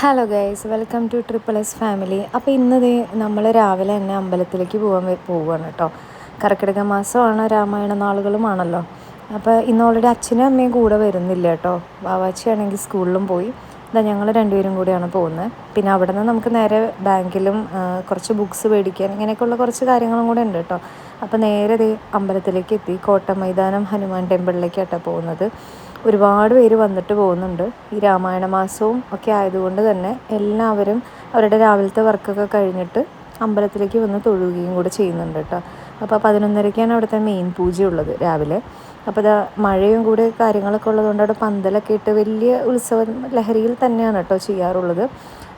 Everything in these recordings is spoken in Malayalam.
Hello guys, welcome two triple S family. അപ്പോൾ ഇന്നത് നമ്മൾ രാവിലെ തന്നെ അമ്പലത്തിലേക്ക് പോവുകയാണ് കേട്ടോ. കർക്കിടക മാസമാണ്, രാമായണ നാളുകളുമാണല്ലോ. അപ്പോൾ ഇന്ന് ഓൾറെഡി അച്ഛനും അമ്മയും കൂടെ വരുന്നില്ല കേട്ടോ. വാവാച്ചിയാണെങ്കിൽ സ്കൂളിലും പോയി. ഞങ്ങൾ രണ്ടുപേരും കൂടിയാണ് പോകുന്നത്. പിന്നെ അവിടെ നിന്ന് നമുക്ക് നേരെ ബാങ്കിലും കുറച്ച് ബുക്സ് മേടിക്കാൻ ഇങ്ങനെയൊക്കെയുള്ള കുറച്ച് കാര്യങ്ങളും കൂടെ ഉണ്ട് കേട്ടോ. അപ്പോൾ നേരെ അമ്പലത്തിലേക്ക് എത്തി. കോട്ട മൈതാനം ഹനുമാൻ ടെമ്പിളിലേക്കാട്ടോ പോകുന്നത്. ഒരുപാട് പേര് വന്നിട്ട് പോകുന്നുണ്ട്. ഈ രാമായണ മാസവും ഒക്കെ ആയതുകൊണ്ട് തന്നെ എല്ലാവരും അവരുടെ രാവിലത്തെ വർക്കൊക്കെ കഴിഞ്ഞിട്ട് അമ്പലത്തിലേക്ക് വന്ന് തൊഴുകയും കൂടെ ചെയ്യുന്നുണ്ട് കേട്ടോ. അപ്പോൾ 11:30-ക്കാണ് അവിടുത്തെ മെയിൻ പൂജയുള്ളത് രാവിലെ. അപ്പോൾ ഇതാ മഴയും കൂടെ കാര്യങ്ങളൊക്കെ ഉള്ളതുകൊണ്ട് അവിടെ പന്തലൊക്കെ ഇട്ട് വലിയ ഉത്സവ ലഹരിയിൽ തന്നെയാണ് കേട്ടോ ചെയ്യാറുള്ളത്.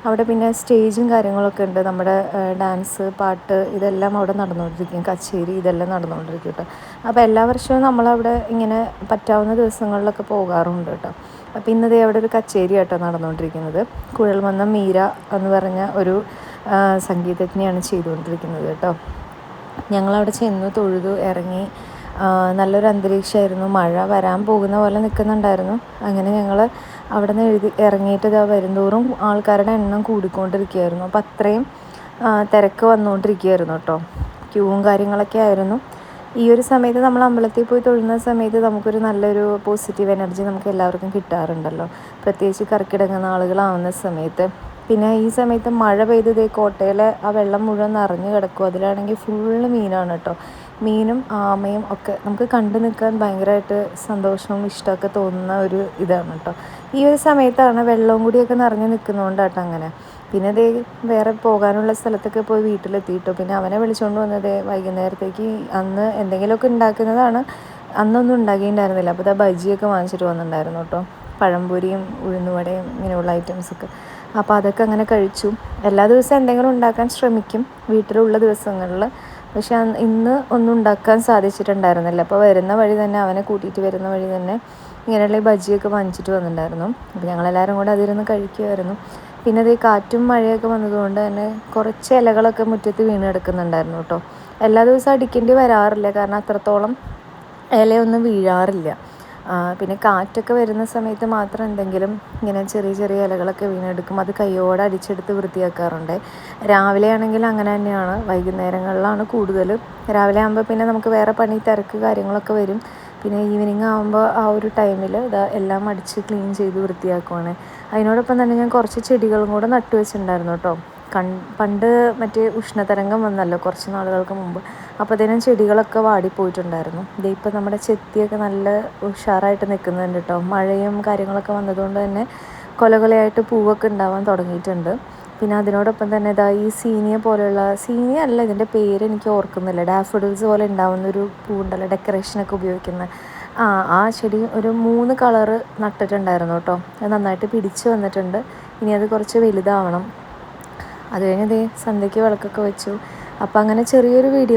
അവിടെ പിന്നെ സ്റ്റേജും കാര്യങ്ങളൊക്കെ ഉണ്ട്. നമ്മുടെ ഡാൻസ്, പാട്ട് ഇതെല്ലാം അവിടെ നടന്നുകൊണ്ടിരിക്കും. കച്ചേരി ഇതെല്ലാം നടന്നുകൊണ്ടിരിക്കും കേട്ടോ. അപ്പോൾ എല്ലാ വർഷവും നമ്മളവിടെ ഇങ്ങനെ പറ്റാവുന്ന ദിവസങ്ങളിലൊക്കെ പോകാറുണ്ട് കേട്ടോ. അപ്പോൾ ഇന്നതേ അവിടെ ഒരു കച്ചേരി കേട്ടോ നടന്നുകൊണ്ടിരിക്കുന്നത്. കുഴൽമന്നം മീര എന്ന് പറഞ്ഞ ഒരു സംഗീതജ്ഞയാണ് ചെയ്തുകൊണ്ടിരിക്കുന്നത് കേട്ടോ. ഞങ്ങളവിടെ ചെന്ന് തൊഴുതു ഇറങ്ങി. നല്ലൊരു അന്തരീക്ഷമായിരുന്നു. മഴ വരാൻ പോകുന്ന പോലെ നിൽക്കുന്നുണ്ടായിരുന്നു. അങ്ങനെ ഞങ്ങൾ അവിടെ നിന്ന് ഇറങ്ങിയിട്ട് ഇതാ വരുന്തോറും ആൾക്കാരുടെ എണ്ണം കൂടിക്കൊണ്ടിരിക്കുകയായിരുന്നു. അപ്പോൾ അത്രയും തിരക്ക് വന്നുകൊണ്ടിരിക്കുകയായിരുന്നു കേട്ടോ. ക്യൂവും കാര്യങ്ങളൊക്കെ ആയിരുന്നു. ഈ ഒരു സമയത്ത് നമ്മൾ അമ്പലത്തിൽ പോയി തൊഴുന്ന സമയത്ത് നമുക്കൊരു നല്ലൊരു പോസിറ്റീവ് എനർജി നമുക്ക് എല്ലാവർക്കും കിട്ടാറുണ്ടല്ലോ, പ്രത്യേകിച്ച് കർക്കിടക നാളുകളാവുന്ന സമയത്ത്. പിന്നെ ഈ സമയത്ത് മഴ പെയ്തതേ കോട്ടയിലെ ആ വെള്ളം മുഴുവൻ നിറഞ്ഞു കിടക്കും. അതിലാണെങ്കിൽ ഫുള്ള് മീനാണ് കേട്ടോ. മീനും ആമയും ഒക്കെ നമുക്ക് കണ്ടു നിൽക്കാൻ ഭയങ്കരമായിട്ട് സന്തോഷവും ഇഷ്ടമൊക്കെ തോന്നുന്ന ഒരു ഇതാണ് കേട്ടോ. ഈ ഒരു സമയത്താണ് വെള്ളവും കൂടിയൊക്കെ നിറഞ്ഞു നിൽക്കുന്നതുകൊണ്ടാട്ടോ അങ്ങനെ. പിന്നെ അതേ വേറെ പോകാനുള്ള സ്ഥലത്തൊക്കെ പോയി വീട്ടിലെത്തിയിട്ടു. പിന്നെ അവനെ വിളിച്ചുകൊണ്ട് വന്നത് വൈകുന്നേരത്തേക്ക് അന്ന് എന്തെങ്കിലുമൊക്കെ ഉണ്ടാക്കുന്നതാണ്. അന്നൊന്നും ഉണ്ടാക്കിയിട്ടുണ്ടായിരുന്നില്ല. അപ്പോൾ ഇതാ ബജിയൊക്കെ വാങ്ങിച്ചിട്ട് വന്നിട്ടുണ്ടായിരുന്നു കേട്ടോ. പഴംപൊരിയും ഉഴുന്നുവടയും ഇങ്ങനെയുള്ള ഐറ്റംസൊക്കെ. അപ്പോൾ അതൊക്കെ അങ്ങനെ കഴിച്ചു. എല്ലാ ദിവസവും എന്തെങ്കിലും ഉണ്ടാക്കാൻ ശ്രമിക്കും വീട്ടിലുള്ള ദിവസങ്ങളിൽ. പക്ഷെ ഇന്ന് ഒന്നും ഉണ്ടാക്കാൻ സാധിച്ചിട്ടുണ്ടായിരുന്നില്ല. അപ്പോൾ വരുന്ന വഴി തന്നെ അവനെ കൂട്ടിയിട്ട് വരുന്ന വഴി തന്നെ ഇങ്ങനെയുള്ള ബജിയൊക്കെ വാങ്ങിച്ചിട്ട് വന്നിട്ടുണ്ടായിരുന്നു. അപ്പോൾ ഞങ്ങളെല്ലാവരും കൂടെ അതിരുന്ന് കഴിക്കുമായിരുന്നു. പിന്നെ അത് കാറ്റും മഴയൊക്കെ വന്നതുകൊണ്ട് തന്നെ കുറച്ച് ഇലകളൊക്കെ മുറ്റത്ത് വീണ് കിടക്കുന്നുണ്ടായിരുന്നു കേട്ടോ. എല്ലാ ദിവസവും അടിക്കേണ്ടി വരാറില്ല, കാരണം അത്രത്തോളം ഇലയൊന്നും വീഴാറില്ല. പിന്നെ കാറ്റൊക്കെ വരുന്ന സമയത്ത് മാത്രം എന്തെങ്കിലും ഇങ്ങനെ ചെറിയ ചെറിയ ഇലകളൊക്കെ വീണെടുക്കും. അത് കൈയോടെ അടിച്ചെടുത്ത് വൃത്തിയാക്കാറുണ്ട്. രാവിലെ ആണെങ്കിൽ അങ്ങനെ തന്നെയാണ്. വൈകുന്നേരങ്ങളിലാണ് കൂടുതൽ. രാവിലെ ആകുമ്പോൾ പിന്നെ നമുക്ക് വേറെ പണി തിരക്ക് കാര്യങ്ങളൊക്കെ വരും. പിന്നെ ഈവനിങ് ആകുമ്പോൾ ആ ഒരു ടൈമിൽ ഇതാ എല്ലാം അടിച്ച് ക്ലീൻ ചെയ്ത് വൃത്തിയാക്കുവാണ്. അതിനോടൊപ്പം തന്നെ ഞാൻ കുറച്ച് ചെടികളും കൂടെ നട്ടു വെച്ചിട്ടുണ്ടായിരുന്നു കേട്ടോ. പണ്ട് മറ്റേ ഉഷ്ണതരംഗം വന്നല്ലോ കുറച്ച് നാളുകൾക്ക് മുമ്പ്. അപ്പോഴത്തേനും ചെടികളൊക്കെ വാടിപ്പോയിട്ടുണ്ടായിരുന്നു. ഇതിപ്പോൾ നമ്മുടെ ചെത്തിയൊക്കെ നല്ല ഉഷാറായിട്ട് നിൽക്കുന്നുണ്ട് കേട്ടോ. മഴയും കാര്യങ്ങളൊക്കെ വന്നതുകൊണ്ട് തന്നെ കൊലകൊലയായിട്ട് പൂവൊക്കെ ഉണ്ടാവാൻ തുടങ്ങിയിട്ടുണ്ട്. പിന്നെ അതിനോടൊപ്പം തന്നെ ഇതാ ഈ സീനിയ പോലെയുള്ള, സീനിയ അല്ല ഇതിൻ്റെ പേര് എനിക്ക് ഓർക്കുന്നില്ല, ഡാഫഡിൽസ് പോലെ ഉണ്ടാവുന്നൊരു പൂവുണ്ടല്ലോ ഡെക്കറേഷനൊക്കെ ഉപയോഗിക്കുന്ന ആ ചെടി ഒരു 3 കളറ് നട്ടിട്ടുണ്ടായിരുന്നു കേട്ടോ. അത് നന്നായിട്ട് പിടിച്ച് വന്നിട്ടുണ്ട്. ഇനി അത് കുറച്ച് വലുതാവണം. അത് കഴിഞ്ഞ് സന്ധ്യയ്ക്ക് വിളക്കൊക്കെ വെച്ചു. അപ്പോൾ അങ്ങനെ ചെറിയൊരു വീഡിയോ